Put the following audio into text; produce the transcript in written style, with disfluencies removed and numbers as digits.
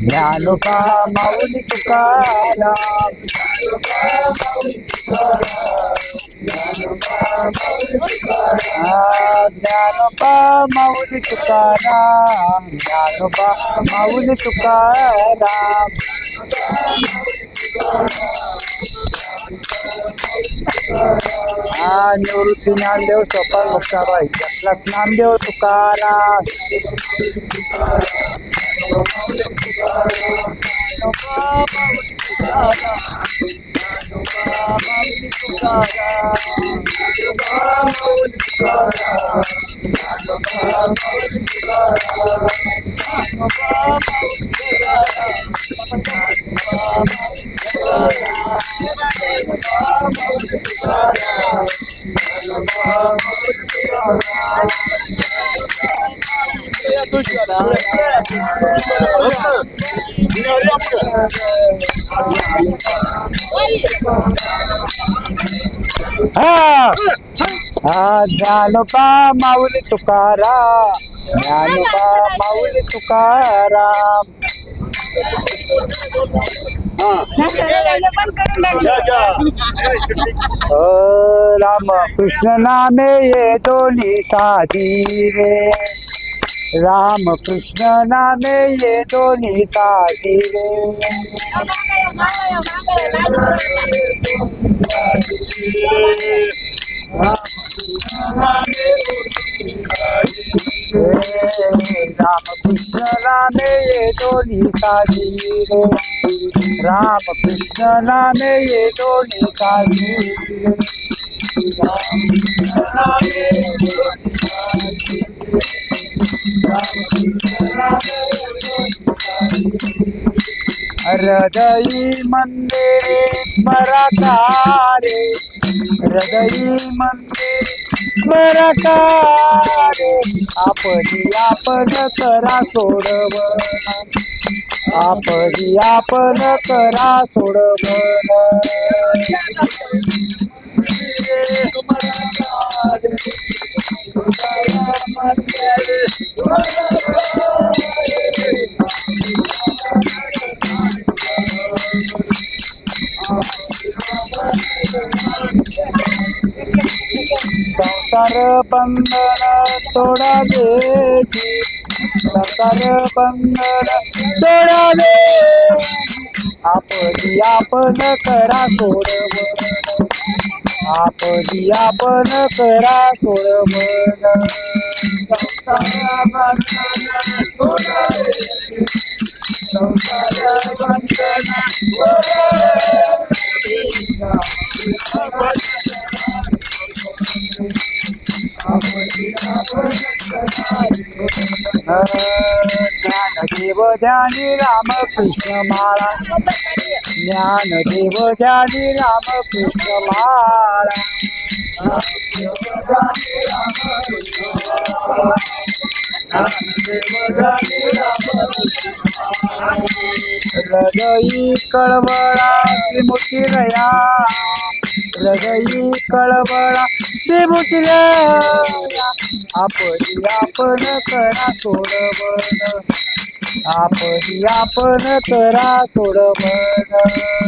ज्ञानोबा माऊली तुकाराम ज्ञानोबा माऊली तुकाराम ज्ञानोबा माऊली तुकाराम निवृत्ती ज्ञानदेव सोपान मुक्ताबाई यातलाच नामदेव तुकाराम ज्ञानोबा माऊली तुकाराम ज्ञानोबा माऊली तुकाराम राम कृष्ण नामे ये दोन्ही साधी रे राम कृष्ण नामे ये दोन्ही साधी रे राम कृष्ण नामे ये दोन्ही साधी रे राम कृष्ण नामे ये दोन्ही साधी रे हृदयी मंदिरे स्मरकारे हृदयी मंदिरे स्मरकारे आपली आपण करा सोडवण आपली आपण करा सोडवण संसार बंधन तोडाले संसार बंधन तोडाले आपली आपण करा सोडवण आपली आपण करा सोडवण संसार बंधन तोडाले संसार बंधन ज्ञानदेव ध्यानी रामकृष्ण माळा ज्ञानदेव ध्यानी रामकृष्ण माळा हृदयी कळवळा त्रिमूर्ती रया हृदयी कळवळा त्रिमूर्ती रया आपली आपण करा सोडवण आपली आपण करा सोडवण